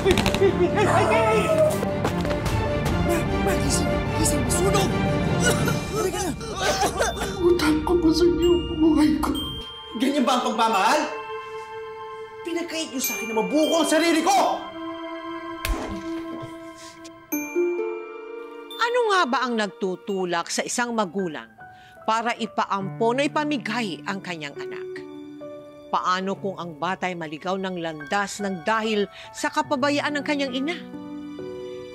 Gising! Sunog! Halika na! Utang ko pa sa inyo ang buhay ko. Ganyan ba ang pagmamahal? Pinagkait niyo sa akin na mabuko ang sarili ko! Ano nga ba ang nagtutulak sa isang magulang para ipaampon o ipamigay ang kanyang anak? Paano kung ang bata'y maligaw ng landas ng dahil sa kapabayaan ng kanyang ina?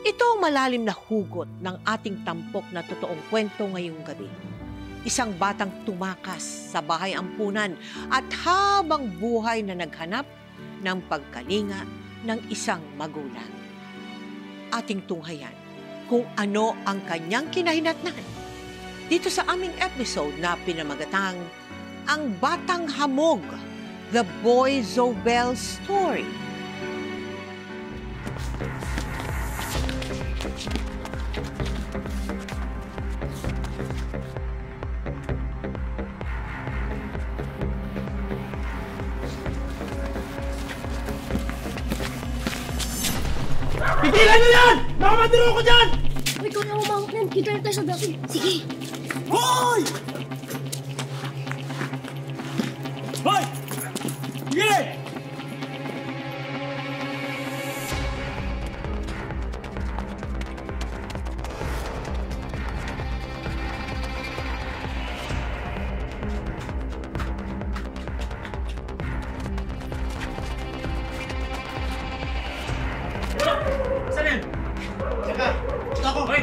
Ito ang malalim na hugot ng ating tampok na totoong kwento ngayong gabi. Isang batang tumakas sa bahay ampunan at habang buhay na naghanap ng pagkalinga ng isang magulang. Ating tunghayan kung ano ang kanyang kinahinatnan dito sa aming episode na pinamagatang Ang Batang Hamog, The Boy Zobel Story. Pigilan niyo yan! Nakamaduro ko dyan! Ikaw na umawak yan. Kita na tayo sa dati. Sige. Hoy! Hoy! Sige! Saan yan? Saka! Saka ako! Hoy!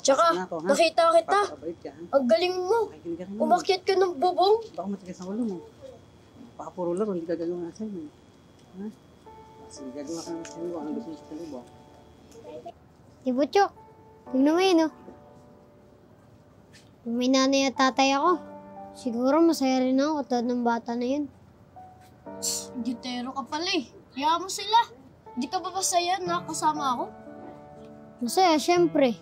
Tsaka, nakita kita. Ang galing mo. Umakyat ka ng bubong. Baka matigas ang ulo mo. Baka puro laro, hindi ka gagawa ng assignment. Ha? Sige, gagawa ka ng assignment. Anong gusto mo sa salubong? Di Butchok, tingnan mo yun, no? Kung may nanay at tatay ako, siguro masaya rin ako katulad ng bata na yun. Gitero ka pala eh. Kaya mo sila. Di ka ba masaya na kasama ako? Masaya, syempre.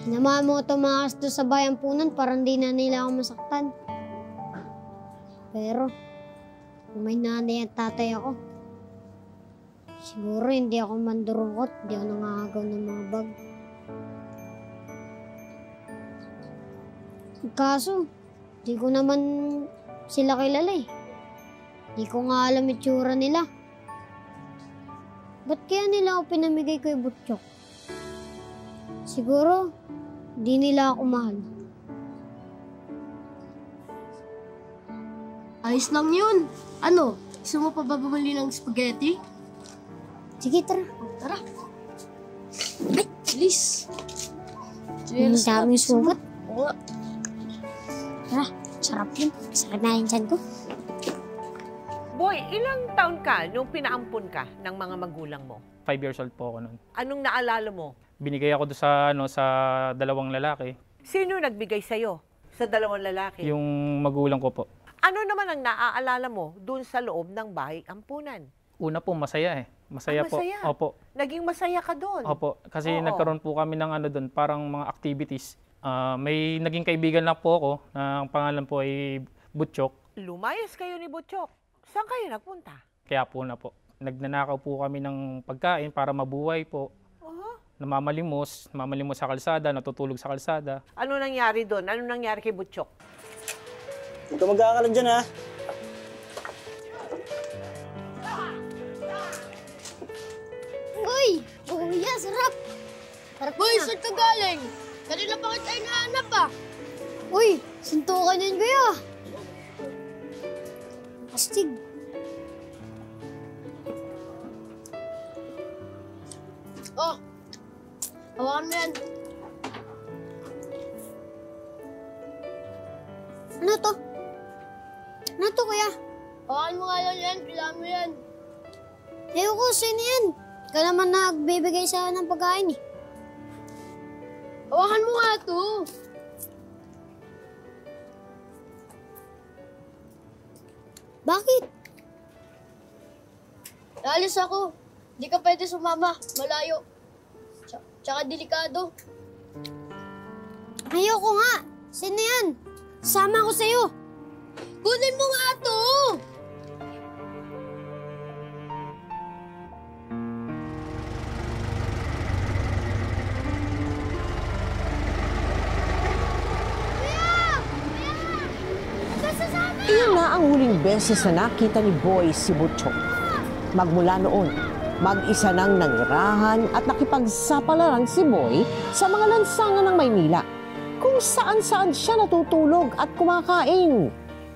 Sinamahan mo ko tumakas doon sa bayan punan para hindi na nila ako masaktan. Pero, kung may nanay at tatay ako, siguro hindi ako mandurungkot, hindi ako nangangagaw ng mga bag. Kaso, di ko naman sila kilala eh. Di ko nga alam itsura nila. Ba't kaya nila ako pinamigay kay Butchok? Siguro, di nila ako mahal. Ayos lang yun. Ano? Gusto mo pa ba bumili ng spaghetti? Sige, tara. Tara. Ay, please. Ang daming sugat. Oo. Tara, sarap yun. Sakit na yung tiyan ko. Boy, ilang taon ka nung pinaampun ka ng mga magulang mo? 5 years old po ako noon. Anong naalala mo? Binigay ako doon sa, sa dalawang lalaki. Sino nagbigay sa'yo sa dalawang lalaki? Yung magulang ko po. Ano naman ang naaalala mo dun sa loob ng bahay ampunan? Una po, masaya eh. Masaya po. Masaya? Opo. Naging masaya ka doon? Opo. Kasi Oo. nagkaroon po kami ng ano doon, parang mga activities. May naging kaibigan lang po ako, na ang pangalan po ay Butchok. Lumayas kayo ni Butchok. Saan kayo nagpunta? Kaya po na po. Nagnanakaw po kami ng pagkain para mabuhay po. Namamalimos sa kalsada, natutulog sa kalsada. Ano nangyari doon? Ano nangyari kay Butchok? Huwag ka magkakalan dyan, ha? Uy! Kuya, sarap! Sarap Boy, na. saan ka galing? Kanina pa kita hinahanap ah. Uy! Suntukan yun, kuya! Astig! Oh, hawakan mo yan. Ano to? Ano to, kuya? Hawakan mo nga lang yan. Kailangan mo yan. Ayoko, sino yan? Ikaw naman nagbibigay sa akin ng pagkain eh. Hawakan mo nga to. Bakit? Naalis ako. Hindi ka pwede sumama. Malayo. Tsaka delikado. Ayoko nga. Sino yan? Sama ko sa'yo. Kunin mo nga to. Iyon na ang huling beses na nakita ni Boy si Butchok. Magmula noon, mag-isa nang nanirahan at nakipagsapalaran si Boy sa mga lansangan ng Maynila, kung saan-saan siya natutulog at kumakain.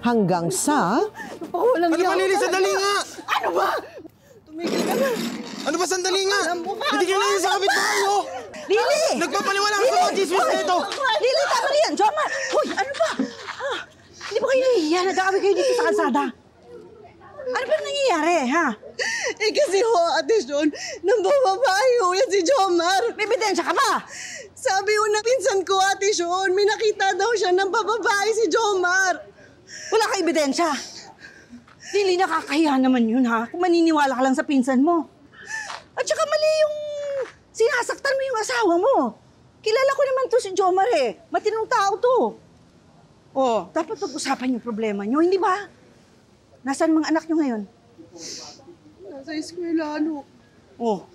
Hanggang sa... Ano ba, Lili? Sandali nga! Ano ba? Tumigil ka na. Ano ba, sandali nga? Hindi ka lang sa kapitbahay, oh! Lili! Nagpapaliwala ka sa mga chismis na ito! Lili, tama na yan. Jomar! Hoy, ano ba? Hindi ba kayo nahihiya? Nag-aaway kayo dito sa kalsada. Ano ba nangyayari, ha? Eh kasi ho, Ate Sean, nang bababae ho yan si Jomar. May ebidensya ka ba? Sabi ho ng pinsan ko, Ate Sean, may nakita daw siya ng bababae si Jomar. Wala ka ebidensya. Lili, nakakahiya naman yun, ha? Kung maniniwala ka lang sa pinsan mo. At saka mali yung sinasaktan mo yung asawa mo. Kilala ko naman to si Jomar, eh. Matinong tao to. Oh, dapat pag-usapan yung problema nyo, hindi ba? Nasaan mga anak nyo ngayon? Nasa eskwelahan ho. Oh,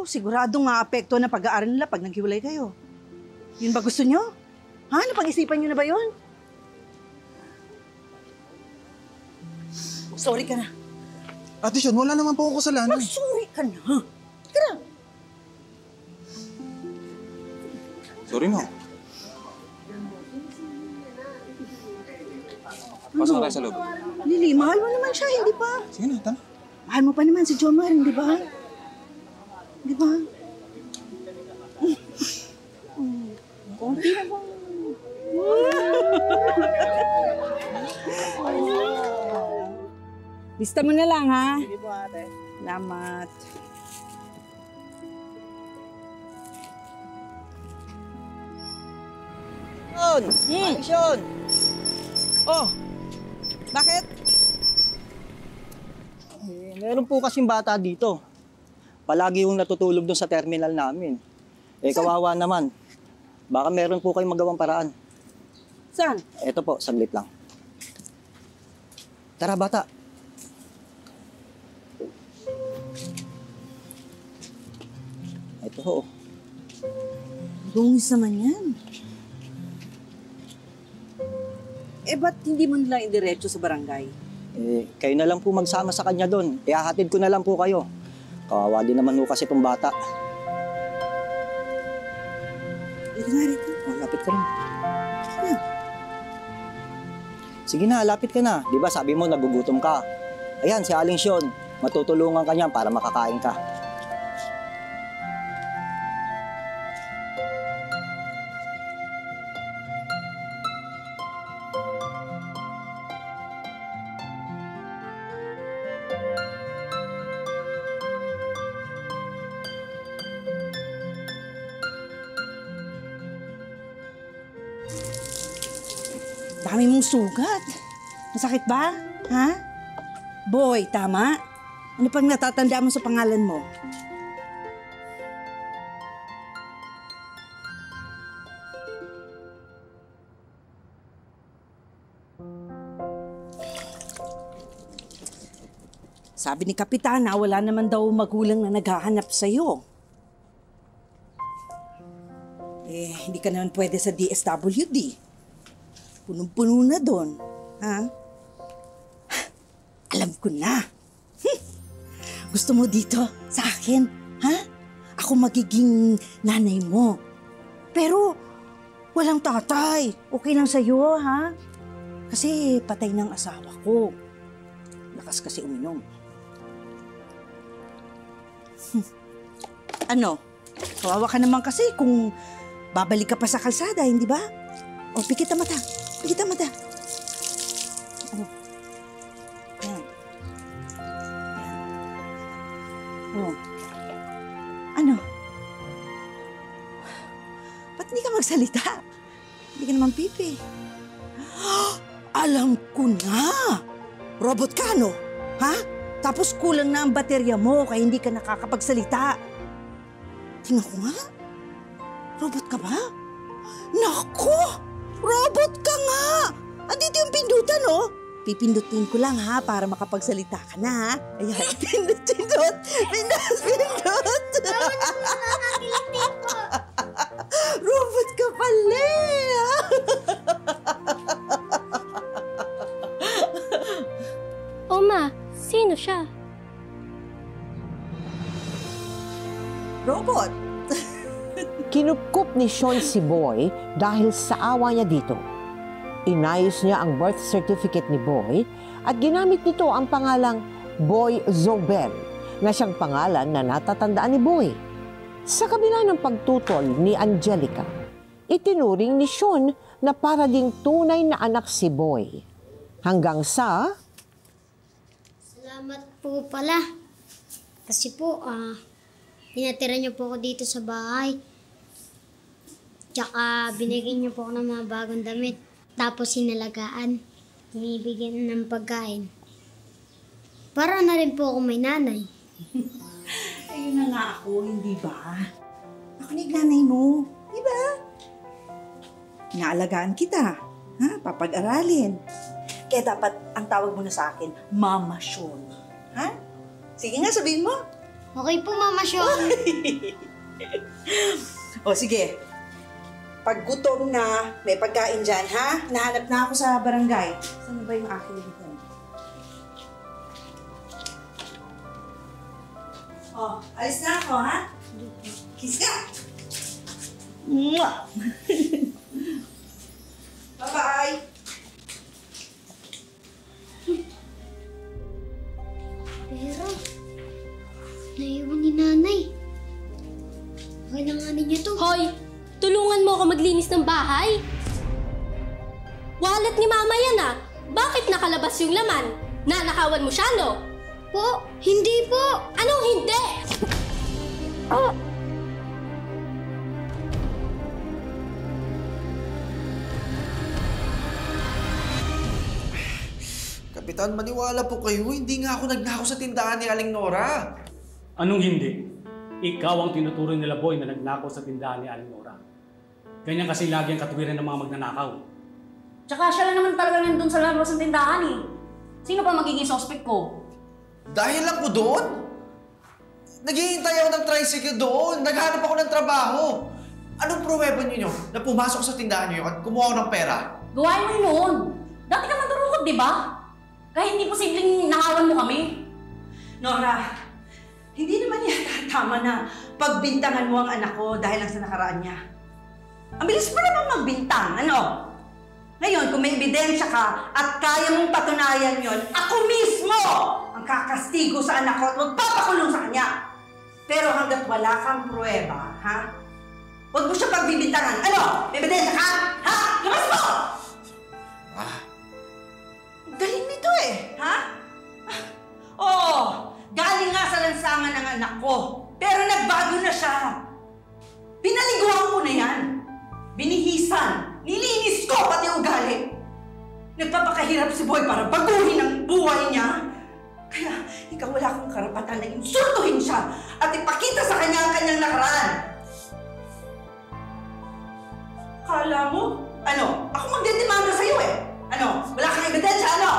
sigurado nga apekto na pag-aaral nila pag naghiwalay kayo. Yun ba gusto nyo? Ha? Napag-isipan nyo na ba yun? Sorry ka na. Ate Sean, wala naman po akong kasalanan. Sorry ka na. Teka na. Sorry na. Pasok na tayo sa loob. Lili, mahal mo naman siya, hindi ba? Sige na, tama. Mahal mo pa naman si Jomar, hindi ba? Hindi ba? Konti na ba? Lista mo na lang, ha? Sige po, ate. Salamat. Action! Oh, bakit? Meron po kasing bata dito. Palagi yung natutulog doon sa terminal namin. Kawawa naman. Baka meron po kayong magawang paraan. Saan? Eto po, saglit lang. Tara, bata. Ito ho. Dungis naman yan. Ba't hindi mo nila indiretso sa barangay? Kayo na lang po magsama sa kanya doon. Ihahatid ko na lang po kayo. Kawawa din naman ho kasi itong bata. Dito nga rito. Lapit ka rin. Sige na, lapit ka na. Di ba sabi mo nagugutom ka? Ayan, si Aling Sean. Matutulungan ka niyan para makakain ka. Dami mong sugat. Masakit ba? Ha? Boy, tama? Ano pang natatanda mo sa pangalan mo? Sabi ni Kapitana, wala naman daw magulang na naghahanap sa'yo. Hindi ka naman pwede sa DSWD. Punong-puno na doon. Ha? Alam ko na. Gusto mo dito sa akin? Ha? Ako magiging nanay mo. Pero walang tatay. Okay lang sa'yo, ha? Kasi patay ng asawa ko. Lakas kasi uminom. Ano? Kawawa ka naman kasi kung babalik ka pa sa kalsada, hindi ba? O, pikit ang mata. Pikit ang mata. Oh. Yan. makapagsalita. Hindi ka naman pipi. Alam ko na! Robot ka, no? Ha? Tapos kulang na ang baterya mo kaya hindi ka nakakapagsalita. Tingnan ko nga. Robot ka ba? Naku! Robot ka nga! Andito yung pindutan, no? Pipindutin ko lang, ha? Para makapagsalita ka na, ha? Ayan, pindot. Robot ka pala, ha? Oma, sino siya? Robot. Kinupkup ni Sean si Boy dahil sa awa niya dito. Inayos niya ang birth certificate ni Boy at ginamit nito ang pangalang Boy Zobel na siyang pangalan na natatandaan ni Boy. Sa kabila ng pagtutol ni Angelica, itinuring ni Sean na para ding tunay na anak si Boy. Hanggang sa... Salamat po pala. Kasi po, tinatira niyo po ako dito sa bahay. Tsaka binigyan niyo po ako ng mga bagong damit. Tapos sinalagaan. Binibigyan ng pagkain. Para na rin po ako may nanay. Ayun na nga ako, hindi ba? Ako na yung nanay mo, di ba? Inaalagaan kita, ha? Papag-aralin. Kaya dapat ang tawag mo na sa akin, Mama Sean. Ha? Sige nga, sabihin mo. Okay po, Mama Sean. O sige, pag gutom na, may pagkain dyan, ha? Nahanap na ako sa barangay. Saan ba yung aking dito? Oh, alis na ako, ha? Kiss ka! Mwah! Bye-bye! Pero, naiwan ni nanay. Okay na nga ninyo to. Hoy! Tulungan mo ako maglinis ng bahay? Wallet ni Mama yan ah! Bakit nakalabas yung laman? Nanakawan mo siya, no? Po, hindi po. Anong hindi? Oh. Kapitan, maniwala po kayo. Hindi nga ako nagnakaw sa tindahan ni Aling Nora. Anong hindi? Ikaw ang tinuturing nila, Boy, na nagnakaw sa tindahan ni Aling Nora. Ganyan kasi lagi ang katwiran ng mga magnanakaw. Tsaka siya lang naman talaga nandun sa labas ng tindahan eh. Sino pa magiging suspect ko? Dahil lang po doon? Naghihintay ako ng tricycle doon. Naghanap ako ng trabaho. Anong pruweba niyo na pumasok sa tindahan niyo at kumuha ako ng pera? Gawain mo yun noon. Dati ka mandurukot, di ba? Kahit hindi posibleng nakawan mo kami. Nora, hindi naman yata tama na pagbintangan mo ang anak ko dahil lang sa nakaraan niya. Ang bilis mo naman magbintang, ano? Ngayon, kung may ebidensya ka at kaya mong patunayan yon, ako mismo ang kakastigo sa anak ko at magpapakulong sa kanya. Pero hanggat wala kang pruweba, ha? Huwag mo siya pagbibintangan. Ano? May ebidensya ka? Ha? Labas mo! Galing nito eh, ha? Oo, galing nga sa lansangan ng anak ko. Pero nagbago na siya. Pinaliguan ko na yan. Binihisan. Nilinis ko pati ugali. Nagpapakahirap si Boy para baguhin ang buhay niya. Kaya ikaw wala akong karapatan na insultuhin siya at ipakita sa kanya ang kanyang nakaraan. Kala mo? Ano? Ako magdedemanda sa'yo eh. Ano? Wala kang ebidensya, ano?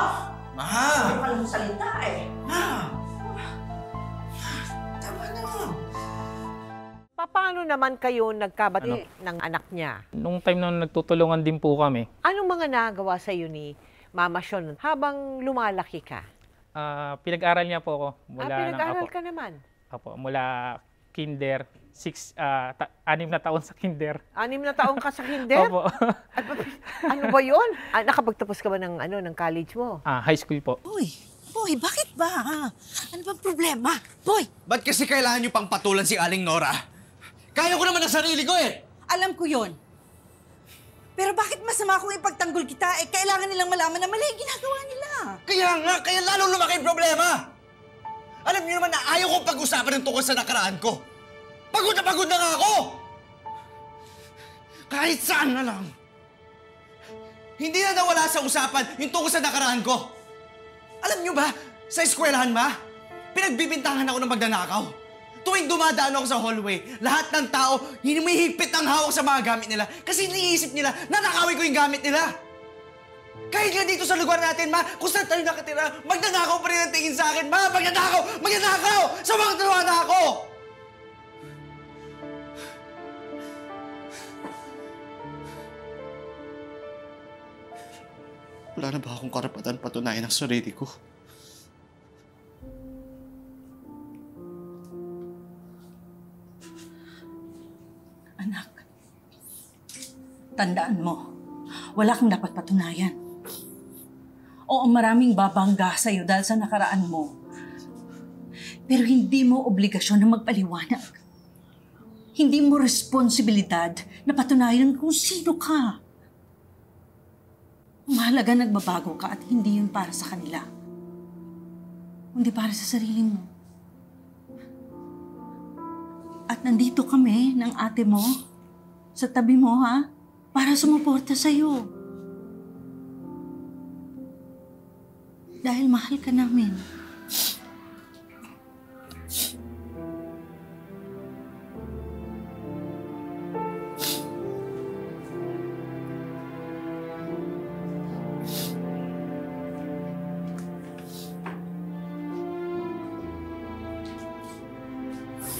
Ma! Ano ka lang salita eh. Ma! Tama na. Paano naman kayo nagkabati ng anak niya? Nung time na nagtutulungan din po kami, Anong mga nagawa sa iyo ni Mama Sean habang lumalaki ka? pinag-aral niya po ako. Pinag-aral ka naman? Apo, mula kinder, 6 na taon sa kinder. 6 na taon ka sa kinder? Opo. Ano ba yun? Nakapagtapos ka ba ng, ng college mo? High school po. Boy, bakit ba? Ano bang problema? Boy! Ba't kasi kailangan niyo pang patulan si Aling Nora? Kaya ko naman ang sarili ko eh! Alam ko yon. Pero bakit masama kung ipagtanggol kita? Kailangan nilang malaman na mali ang ginagawa nila. Kaya nga, kaya lalong lumaki yung problema! Alam niyo naman na ayaw kong pag-usapan ng tungkol sa nakaraan ko. Pagod na nga ako! Kahit saan na lang. Hindi na nawala sa usapan yung tungkol sa nakaraan ko. Alam nyo ba, sa eskwelahan pinagbibintangan ako ng magnanakaw. Tuwing dumadaan ako sa hallway, lahat ng tao hinimihigpit ang hawak sa mga gamit nila kasi iniisip nila na nakawin ko yung gamit nila. Kahit nga dito sa lugar natin, kung saan tayo nakatira, magnanakaw pa rin ang tingin sa akin, Magnanakaw! Magnanakaw! Sa mga tuwa na ako! Wala na ba akong karapatan patunayan ang sarili ko? Anak, tandaan mo, wala kang dapat patunayan. Oo, maraming babangga sa'yo dahil sa nakaraan mo. Pero hindi mo obligasyon na magpaliwanag. Hindi mo responsibilidad na patunayan kung sino ka. Mahalaga nagbabago ka at hindi yun para sa kanila. Kundi para sa sarili mo. At nandito kami ng ate mo, sa tabi mo para sumuporta sa'yo. Dahil mahal ka namin.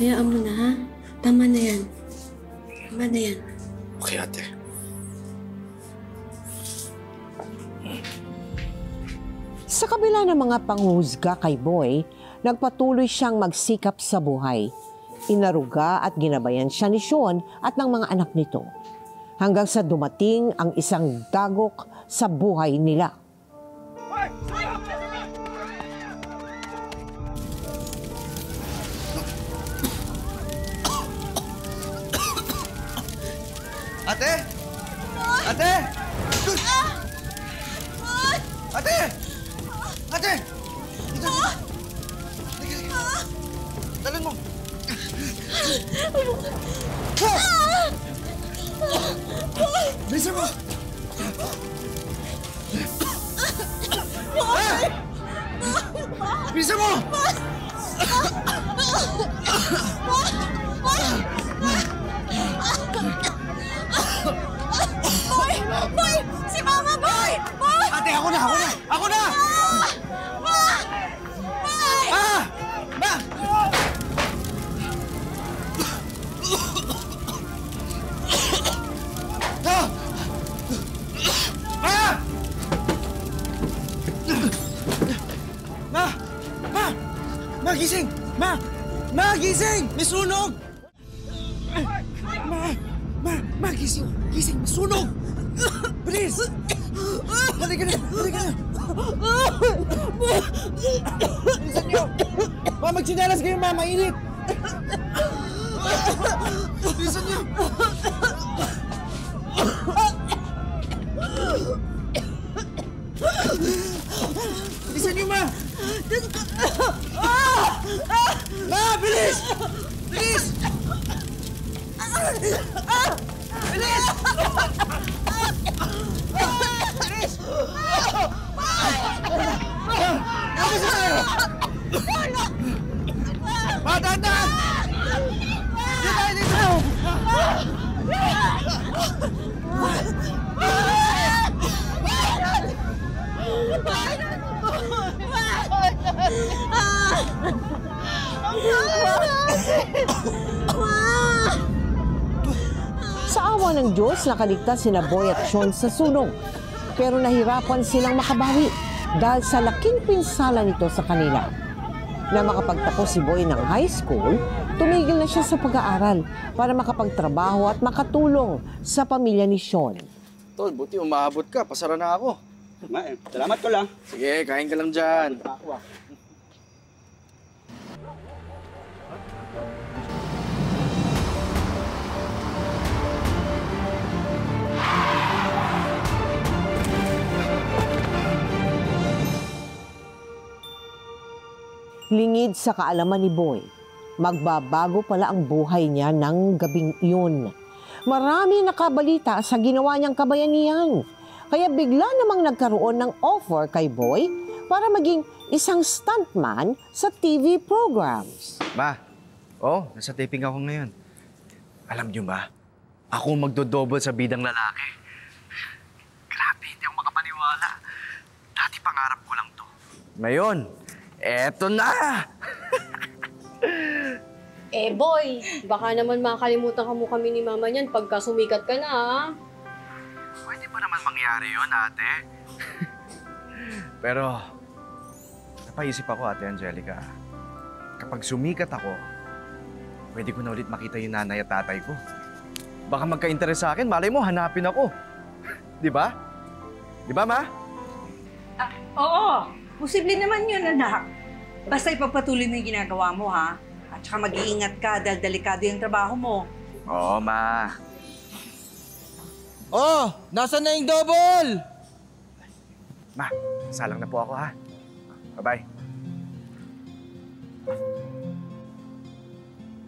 Hayaan mo na, ha? Tama na yan. Tama na yan. Okay, ate. Sa kabila ng mga panghuhusga kay Boy, nagpatuloy siyang magsikap sa buhay. Inaruga at ginabayan siya ni Sean at ng mga anak nito. Hanggang sa dumating ang isang dagok sa buhay nila. Ate! Ate! Ate! Ate! Dalhin mo! Bisa mo! Bisa mo! Boy! Boy! Si Mama, Boy! Boy! Ate, ako na! Ako na! Boy! Ma! Ma, gising! Ma, gising! May sunog! Ma, gising! Gising! May sunog! Bilis! Halika na! Bilisan niyo! Ma, magsinelas kayo, ma! Mainit! Bilisan niyo! Bilisan niyo, ma! Ma, bilis! Bilis! Bilis! Bilis! Kamusta tayo? Ma, dahan-dahan! Dito tayo dito! Sa awa ng Diyos, nakaligtas sina Boy at Sean sa sunog. Pero nahirapan silang makabawi dahil sa laking pinsala nito sa kanila. Na makapagtapos si Boy ng high school, tumigil na siya sa pag-aaral para makapagtrabaho at makatulong sa pamilya ni Sean. Tol, buti umaabot ka. Pasara na ako. Salamat ko lang. Sige, kain ka lang dyan. Lingid sa kaalaman ni Boy, magbabago pala ang buhay niya ng gabing iyon. marami nakabalita sa ginawa niyang kabayanihan. Kaya bigla namang nagkaroon ng offer kay Boy para maging isang stuntman sa TV programs. Ma, nasa taping ako ngayon. Alam niyo ba, ako magdodouble sa bidang lalaki. Grabe, hindi ako makapaniwala. Dati pangarap ko lang to. Ngayon, eto na! Boy, baka naman makalimutan ka mo kami ni Mama niyan pagka sumikat ka na, ha? Pwede ba naman mangyari yun, ate? Pero, napaisip ako, Ate Angelica. Kapag sumikat ako, pwede ko na ulit makita yung nanay at tatay ko. Baka magka-interes sa akin, malay mo, hanapin ako. Di ba? Di ba, Ma? Oo, posible naman yun, anak. Basta ipagpatuloy mo yung ginagawa mo, ha? At saka mag-iingat ka dahil delikado yung trabaho mo. Oo, Ma. Nasaan na yung double? Ma, salang na po ako, ha? Bye-bye.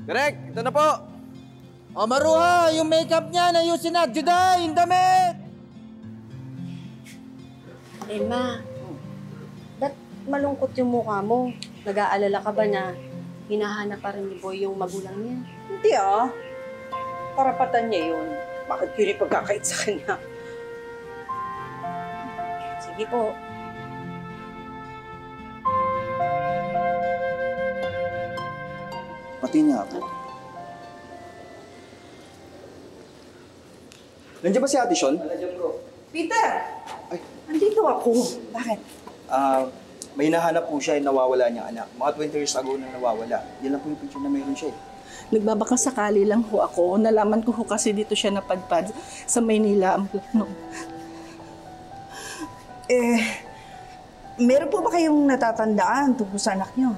Direk, ito na po. Maruha, yung makeup niya, ayusin na. Juday, yung damit! Ma, ba't malungkot yung mukha mo? Nag-aalala ka ba na hinahanap pa rin ni Boy yung magulang niya? Hindi karapatan niya yun. Bakit yun ipagkakait sa kanya? Sige po. Pati niya ako. Nandiyan ba si Ate Sean? Peter! Andito ako. Bakit? May nahanap po siya yung nawawala niyang anak. Mga 20 years ago na nawawala. Yan lang po yung picture na mayroon siya. Nagbabaka sakali lang ho ako. Nalaman ko ho kasi dito siya napadpad sa Maynila ang plano. Meron po ba kayong natatandaan tungkol sa anak niyo?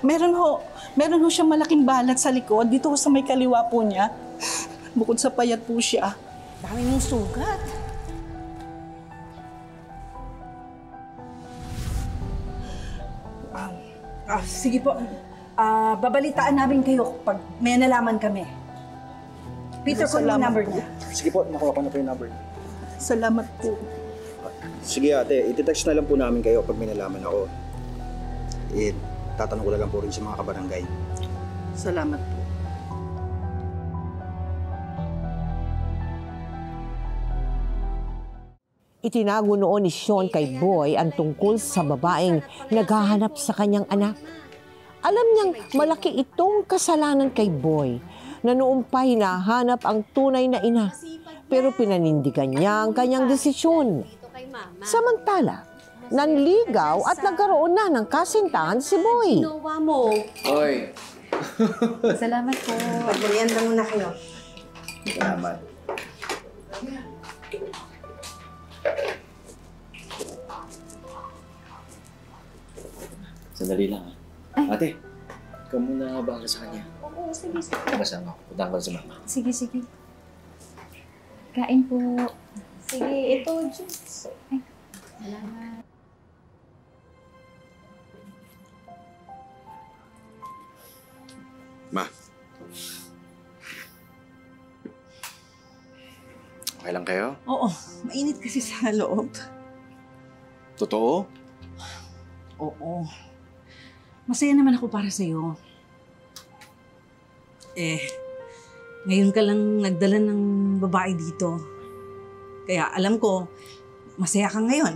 Meron ho siyang malaking balat sa likod. Dito ho sa may kaliwa po niya. Bukod sa payat po siya. Dami mong sugat. Sige po. Babalitaan namin kayo pag may nalaman kami. Peter, kung yung number niya. Sige po, nakuha ko na po yung number. Salamat po. Sige ate, iti-text na lang po namin kayo pag may nalaman ako. Tatanong ko lang po rin sa mga kabarangay. Salamat po. Itinago noon ni Sean kay Boy ang tungkol sa babaeng naghahanap sa kanyang anak. Alam niyang malaki itong kasalanan kay Boy na noong pa hinahanap ang tunay na ina, pero pinanindigan niya ang kanyang desisyon. Samantala, nanligaw at nagkaroon na ng kasintahan si Boy. Ginawa mo. Oy. Salamat po. Pagmerienda muna kayo. Salamat. Sandali lang, ha? Ate, ikaw muna bahala sa kanya. Oo, sige. Kasama ko. Punta ko sa mama. Sige, sige. Kain po. Sige, ito, juice. Ay, salamat. Ma. Okay lang kayo? Oo, mainit kasi sa loob. Totoo? Oo. Masaya naman ako para sa'yo. Ngayon ka lang nagdala ng babae dito. Kaya alam ko, masaya ka ngayon.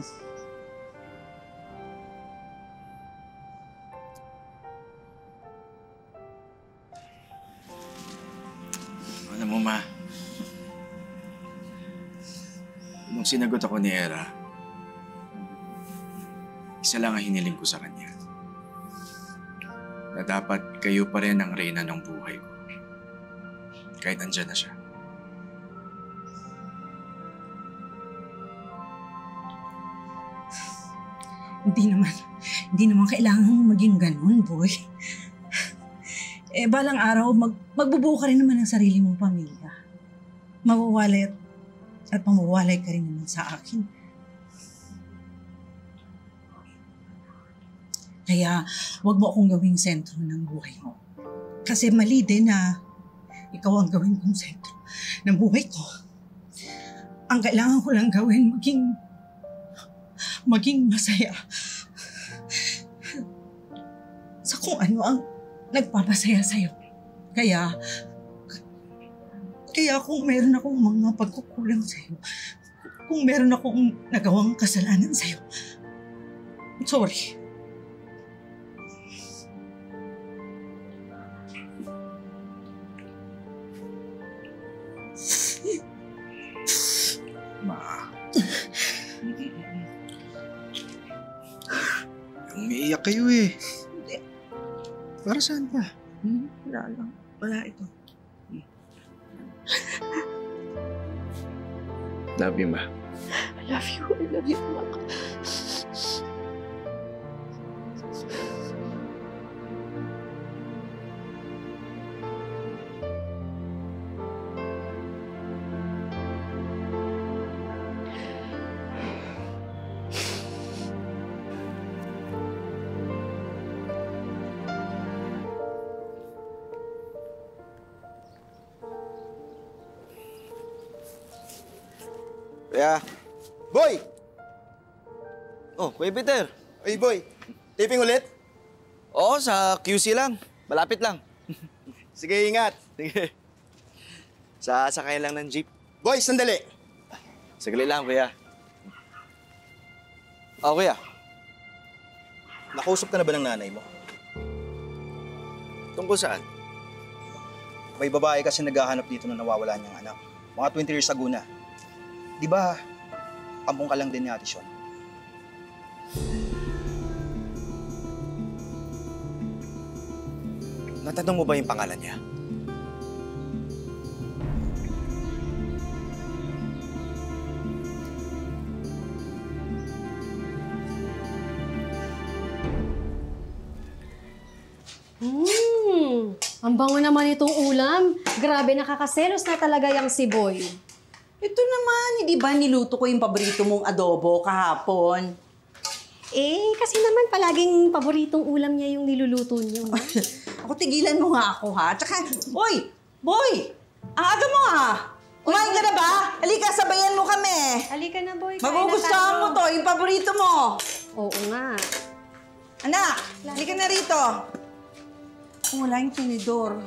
Alam mo, Ma, nung sinagot ako ni Era, isa lang ang hiniling ko sa kanya. Na dapat kayo pa rin ang reyna ng buhay ko. Kahit andyan na siya. Hindi naman kailangan maging ganun, boy. Balang araw, magbubuo ka rin naman ng sarili mong pamilya. Mawawalay at mamawalay ka rin naman sa akin. Kaya, wag mo akong gawing sentro ng buhay mo. Kasi mali din na ikaw ang gawin kong sentro ng buhay ko. Ang kailangan ko lang gawin, maging masaya sa kung ano ang nagpapasaya sa'yo. Kaya kung meron akong mga pagkukulang sa'yo, kung meron akong nagawang kasalanan sa'yo, sorry. Ma. Umiiyak kayo eh. Para saan ba? Wala lang. Wala ito. Love you, Ma. I love you. I love you, anak. Kuya. Boy! Oh, Kuya Peter. Ay, Boy. Taping ulit? Oo, sa QC lang. Malapit lang. Sige, ingat. Sige. Sasakay lang ng jeep. Boy, sandali. Saglit lang, Kuya. Oh, Kuya. Nakausap ka na ba ng nanay mo? Tungkol saan? May babae kasi naghahanap dito na nawawala niyang anak. Mga 20 years ago na. Di ba, kampong ka lang din ni Ate Sean? Natanong mo ba yung pangalan niya? Ang bango naman itong ulam. Grabe, nakakaselos na talaga yung si Boy. Ito naman, hindi ba niluto ko yung paborito mong adobo kahapon? Eh, kasi naman palaging paboritong ulam niya yung niluluto niyo. Ako, tigilan mo nga ako, ha? Tsaka, Boy! Ang aga mo, ha? Kumain ka na ba? Halika, sabayan mo kami. Halika na, Boy. Magugustuhan mo to, yung paborito mo. Oo nga. Anak, halika na rito. Kung wala yung tinidor,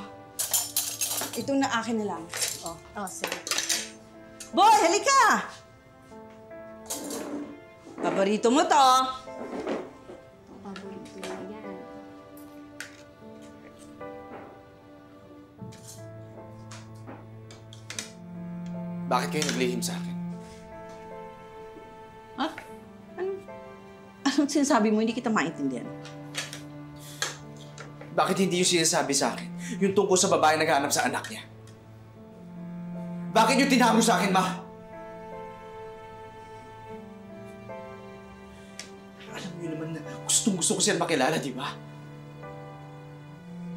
ito na akin na lang. Oh, sige. Boy, halika! Paborito mo to. Paborito mo yan. Bakit kayo naglihim sa akin? Ha? Anong sinasabi mo? Hindi kita maintindihan. Bakit hindi yung sinasabi sa akin yung tungkol sa babae naghahanap sa anak niya? Bakit yung tinago sa akin, Ma? Alam niyo naman na gustong-gusto ko siya makilala, di ba?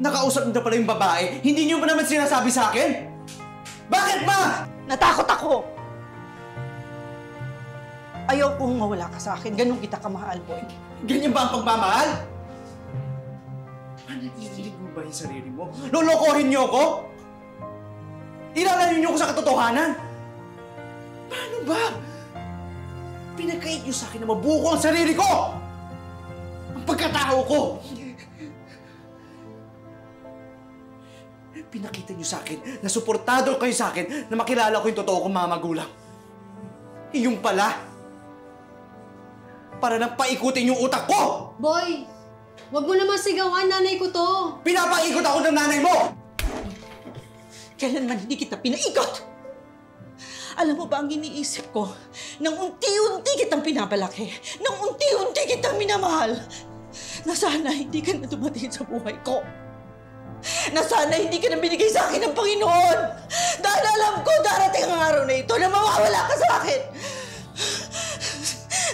Nakausap niyo na pala yung babae, hindi niyo pa naman sinasabi sa akin? Bakit, Ma? Natakot ako! Ayaw kong mawala ka sa akin. Ganun kita kamahal, Boy. Ganyan ba ang pagmamahal? Naninilig mo ba yung sarili mo? Lolokohin niyo ako? Ilalayo niyo ako sa katotohanan? Paano ba? Pinagkait niyo sa akin na mabuko ang sarili ko! Ang pagkatao ko! Pinakita niyo sa akin na suportado kayo sa akin na makilala ko yung totoo kong mga magulang. Yung pala, para nang paikutin yung utak ko! Boy! Wag mo naman sigawan, nanay ko to. Pinapaikot ako ng nanay mo! Kailanman hindi kita pinaikot! Alam mo ba ang iniisip ko? Nang unti-unti kitang pinapalaki, nang unti-unti kitang minamahal, na sana hindi ka na dumating sa buhay ko. Na sana hindi ka na binigay sa akin ng Panginoon. Dahil alam ko darating ang araw na ito na mawawala ka sa akin.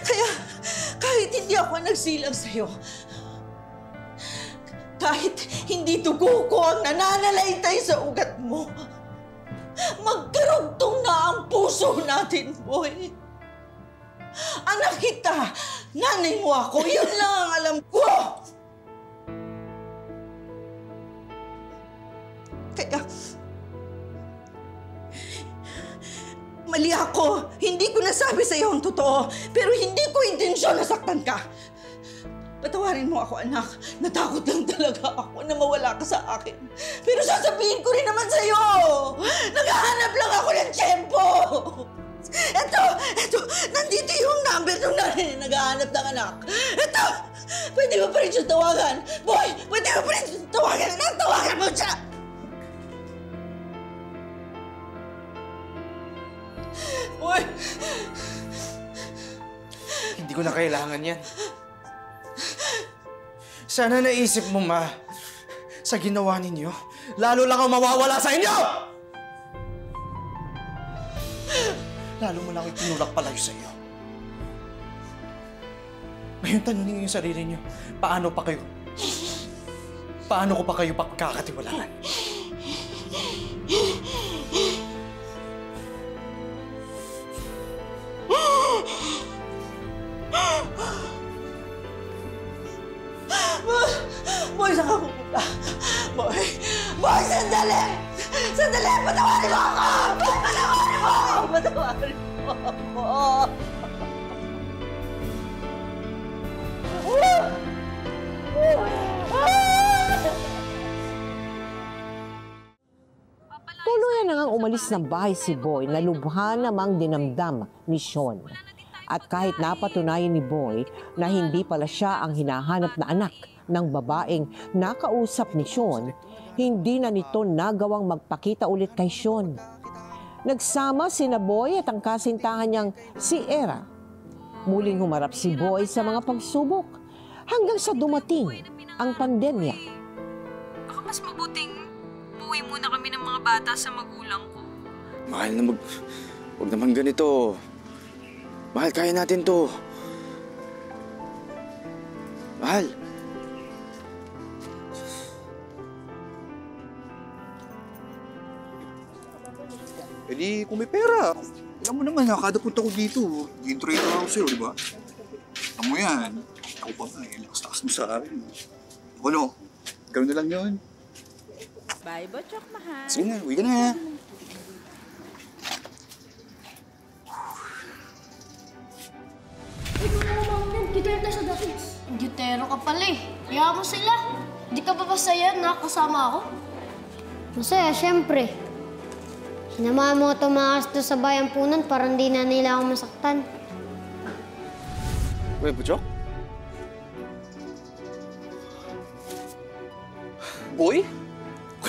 Kaya kahit hindi ako nagsilang sa'yo, kahit hindi dugo ko ang nananalaytay sa ugat mo, magkarugtong na ang puso natin, Boy. Anak kita, nanay mo ako, yun lang ang alam ko. Kaya, Mali ako. Hindi ko nasabi sa iyo ang totoo. Pero hindi ko intensyon na saktan ka. Patawarin mo ako, anak. Natakot lang talaga ako na mawala ka sa akin. Pero sasabihin ko rin naman sa iyo. Naghahanap lang ako ng tiyempo. Ito, nandito yung number ng nanay na naghahanap ng anak. Ito, pwede mo pa rin siya tawagan. Boy, pwede mo pa rin siya tawagan. Anak, tawagan mo siya. Boy! Hindi ko na kailangan yan. Sana naisip mo, Ma, sa ginawa ninyo, lalo lang ang mawawala sa inyo! Lalo mo lang itinulak palayo sa iyo. Ngayon tanongin niyo yung sarili niyo, paano ko pa kayo pagkakatiwalaan? Boy, saan ka pupunta? Boy, sandali! Sandali! Patawarin mo ako! Patawarin mo! Patawarin mo ako! Tuluyan na ngang umalis ng bahay si Boy na lubha namang dinamdam ni Sean. At kahit napatunayan ni Boy na hindi pala siya ang hinahanap na anak ng babaeng nakausap ni Sean, hindi na nito nagawang magpakita ulit kay Sean. Nagsama sina Boy at ang kasintahan niyang si Era. Muling humarap si Boy sa mga pagsubok hanggang sa dumating ang pandemya. Baka mas mabuting buwi muna kami ng mga bata sa magulang ko. Mahal na huwag naman ganito. Mahal, kaya natin to. Mahal. Eh di, kung may pera. Alam mo naman, kada punta ko dito, i-intro ako sa'yo, di ba? Alam mo yan. Ako pa nga, lakas-lakas mo sa akin. Ako no, gano'n na lang yun. Bye, Botchok, mahal. Sige na, uwi ka na. Gitero sa dati. Gitero ka pala eh. Kaya mo sila. Di ka ba masaya na kasama ako? Masaya, syempre. Sinamahan mo tumakas doon sa bayan punan para hindi na nila ako masaktan. Uy, Butchok? Boy?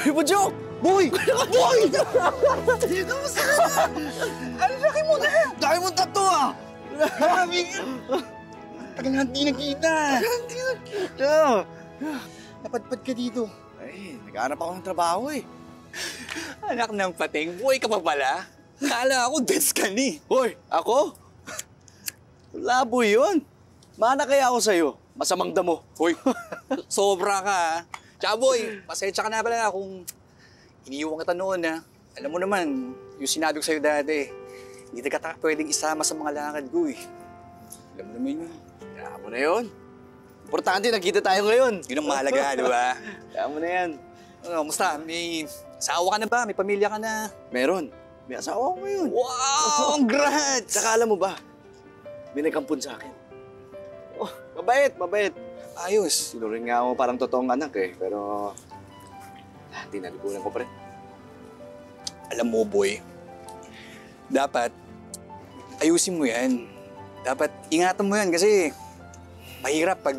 Uy, Butchok! Boy! Boy! Kamusta ka na? Ang laki mo na! Dami mong tattoo ah! Grabe ka! Tagal na hindi nagkita. Napadpad ka dito. Ay, nag-aanap ako ng trabaho eh. Anak ng pating, buhay ka pa pala? Kala ako, deads ka ni. Hoy, ako? Labo yun. Mana kaya ako sa'yo? Masamang damo. Hoy, sobra ka ha. Tsaka boy, pasensya ka na pala kung iniiwan kita noon ha. Alam mo naman, yung sinabi ko sa'yo dati, hindi ka pwedeng isama sa mga lakad ko eh. Alam mo naman yun. Kaya mo na yun. Importante, nagkita tayo ngayon. Yun ang mahalaga, di ba? Kaya mo na yan. Ano, musta? May asawa ka na ba? May pamilya ka na? Meron. May asawa ko ngayon. Wow! Congrats! Saka alam mo ba, may nagkampun sa akin. Oh, mabait. Ayos. Sinurin nga ako parang totoong anak eh, pero tinalipunan ko pa rin. Alam mo, boy, dapat ayusin mo yan. Dapat ingatan mo yan kasi mahirap pag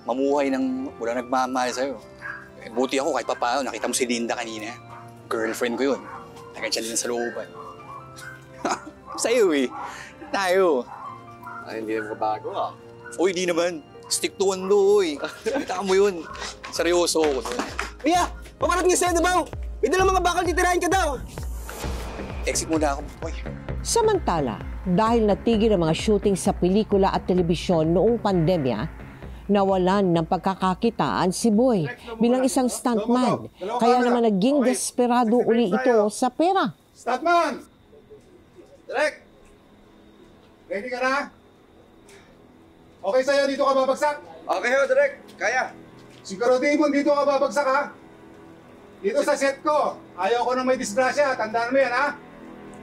mamuhay ng walang nagmamahal sa'yo. Eh, buti ako kahit papaano, nakita mo si Linda kanina. Girlfriend ko yun. Nagkantsa din sa looban. Sa'yo eh. Tayo. Ay, hindi na bago ah. Uy, di naman. Stick to one do, uy. Kita mo yun. Seryoso ako doon. Mia! Paparating sa'yo na ba? May dalang mga bakal titirahin ka daw. Exit muna ako, boy. Samantala, dahil natigil ang mga shooting sa pelikula at telebisyon noong pandemya, nawalan ng pagkakakitaan si Boy bilang isang stuntman. Kaya naman naging desperado uli ito sa pera. Stuntman! Direk! Ready ka na? Okay sa'yo, dito ka babagsak? Okay ho, Direk. Kaya. Siguraduhin mo dito ka babagsak, ha? Dito sa set ko. Ayaw ko nang may disgrasya. Tandaan mo yan, ha?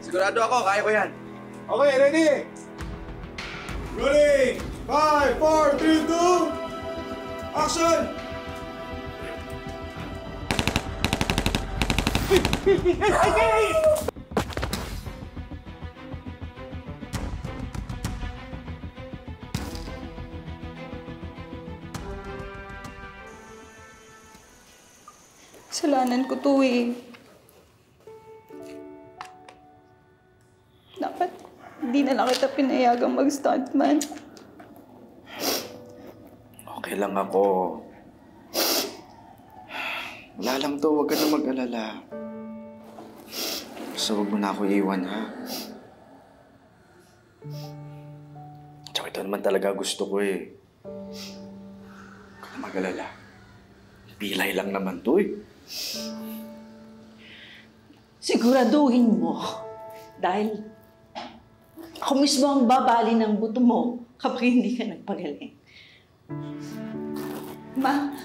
Sigurado ako, kaya ko yan. Okay, ready? Rolling! 5, 4, 3, 2, action! Kasalanan ko to eh. Dapat hindi na lang kita pinayagang mag-stuntman. Okay lang ako. Wala lang to, huwag ka na mag-alala. Basta huwag mo na ako iwan, ha? Tsaka ito naman talaga gusto ko eh. Huwag ka na mag-alala. Pilay lang naman to eh. Siguraduhin mo. Dahil ako mismo ang babali ng buto mo kapag hindi ka nagpagaling. Ma,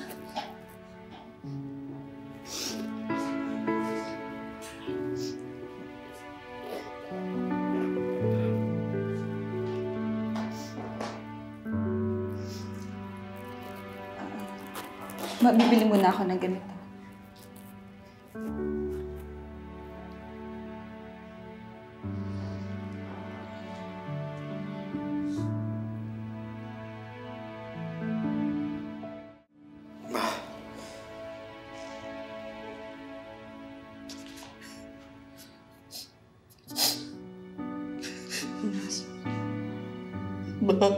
mabibili muna ako ng ganito. Ma.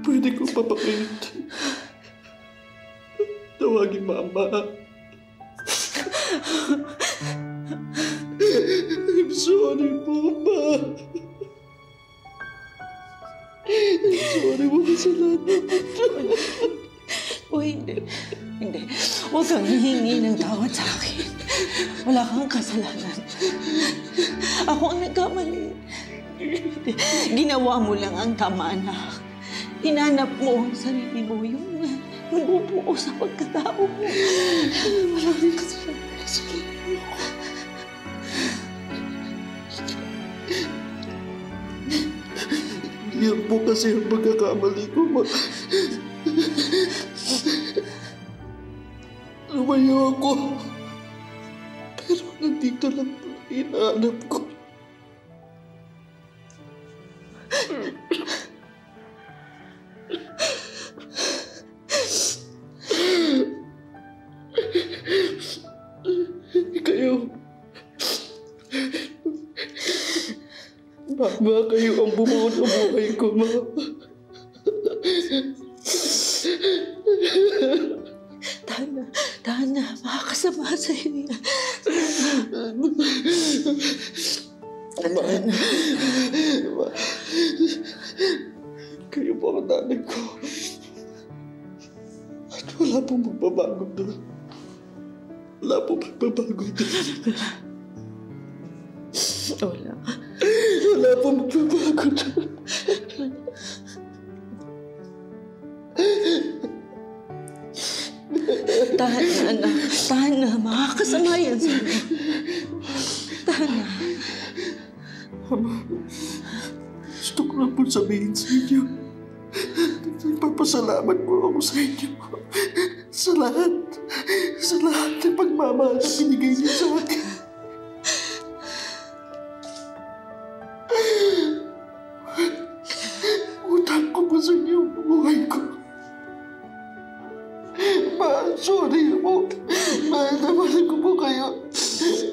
Pwede ko papakit. Tawagin Mama. I'm sorry po, Ma. I'm sorry po sa lahat ng ito. o hindi. Hindi. Huwag kang hihingi ng tawad sa akin. Wala kang kasalanan. Ako ang nagkamali. Ginawa mo lang ang tama, anak. Hinanap mo ang sarili mo, yung bubuo sa pagkatao mo. Wala rin kasalanan sa sarili mo. Yan po kasi ang pagkakamali ko, Ma. Lumayo ako. Pero nandito lang po hinahanap ko. Kayo. Mama, kayo ang bumuo ng buhay ko, Ma. Tana, makakasama sa'yo yan. Ma. Kayo po ang nanay ko. At wala pong magbabago doon. Wala pong magbabago doon. Wala. Wala pong magbabago doon. Tahan na, anak. Tahan na. Makakasama yan sa'yo. Tahan na. Mama, gusto ko lang po sabihin sa inyo. Nagpapasalamat po ako sa inyo. Sa lahat. Sa lahat ng pagmamahal na binigay niyo sa akin. Utang ko pa sa inyo ang buhay ko. Ma, sorry po. Mahal ko po kayo.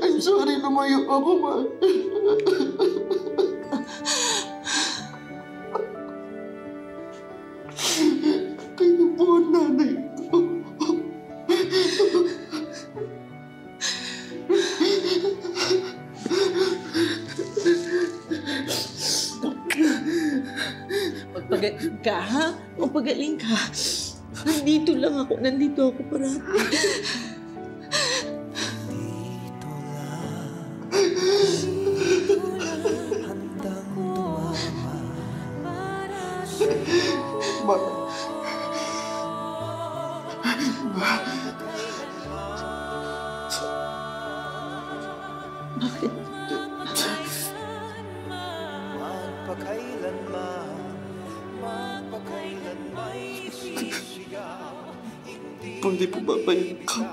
I'm sorry, lumayo ako, Ma. Kayo po ang nanay ko. Magpagaling ka, ha? Magpagaling ka. Nandito lang ako. Nandito ako parati. Ma, Kung di po babayin ka.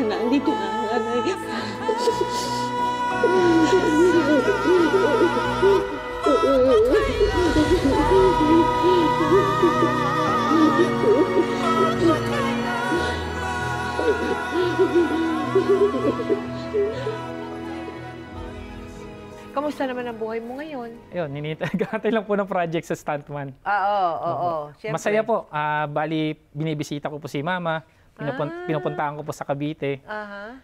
Nandito na ang nanay. Kamusta naman ang buhay mo ngayon? Ayun, nagkakantay lang po ng project sa Stuntman. Oo. Siyempre. Masaya po. Bali, binibisita ko po si Mama. Pinupuntaan ko po sa Cavite.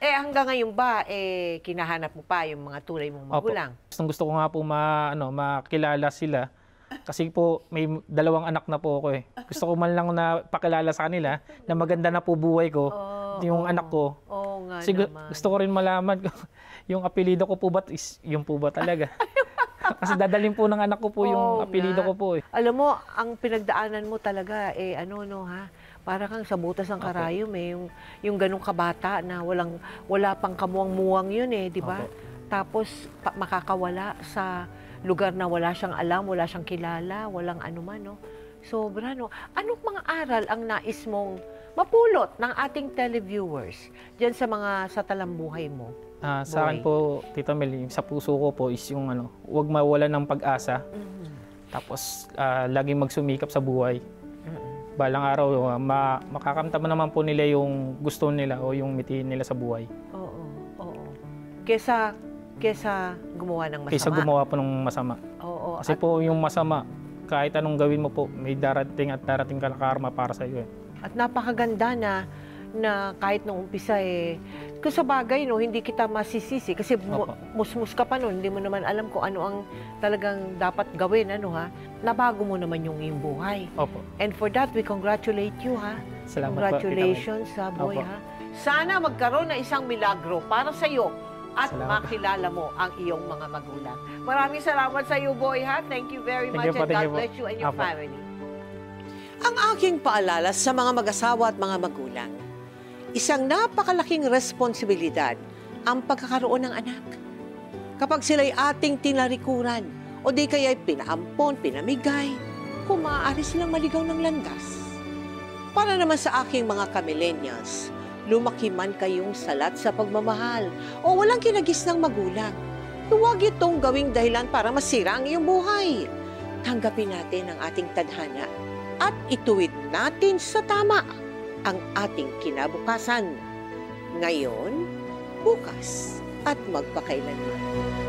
Hanggang ngayon ba, kinahanap mo pa yung mga tunay mong magulang? Gusto ko nga po makilala sila. Kasi po, may 2 anak na po ako eh. Gusto ko man lang na pakilala sa kanila na maganda na po buhay ko. Yung anak ko. Oo nga naman. Gusto ko rin malaman yung apelido ko po ba is yung po ba talaga. Kasi dadalhin po ng anak ko po yung apelido ko po eh. Alam mo, ang pinagdaanan mo talaga para kang sa butas ng karayom eh. Yung ganong kabata na wala pang kamuwang-muwang yun eh, di ba? Tapos makakawala sa lugar na wala siyang alam, wala siyang kilala, walang anuman, no? Sobra, no? Anong mga aral ang nais mong mapulot ng ating televiewers diyan sa talambuhay mo? Sa akin po, Tita Mel, sa puso ko po is yung huwag mawalan ng pag-asa. Tapos laging magsumikap sa buhay. Balang araw, makakamtaman naman po nila yung gusto nila o yung mitiin nila sa buhay. Oo. Kesa gumawa ng masama. Kesa gumawa po ng masama. Oo. Kasi po yung masama, kahit anong gawin mo po, may darating ka na karma para sa iyo. At napakaganda na kahit nung umpisa kung sa bagay, no, hindi kita masisisi kasi musmus ka pa nun, hindi mo naman alam kung ano ang talagang dapat gawin, nabago mo naman yung iyong buhay. Opo. And for that, we congratulate you, Salamat Congratulations sa boy, Sana magkaroon ng isang milagro para sa iyo at makilala mo ang iyong mga magulang. Maraming salamat sa iyo, boy, Thank you very much and God bless you and your family. Ang aking paalala sa mga mag-asawa at mga magulang, isang napakalaking responsibilidad ang pagkakaroon ng anak. Kapag sila'y ating tinarikuran o di kaya'y pinaampon, pinamigay, kung maaari silang maligaw ng landas. Para naman sa aking mga ka-millennials, lumaki man kayong salat sa pagmamahal o walang kinagis ng magulang, huwag itong gawing dahilan para masira ang iyong buhay. Tanggapin natin ang ating tadhana at ituwid natin sa tama ang ating kinabukasan. Ngayon, bukas, at magpakailanman.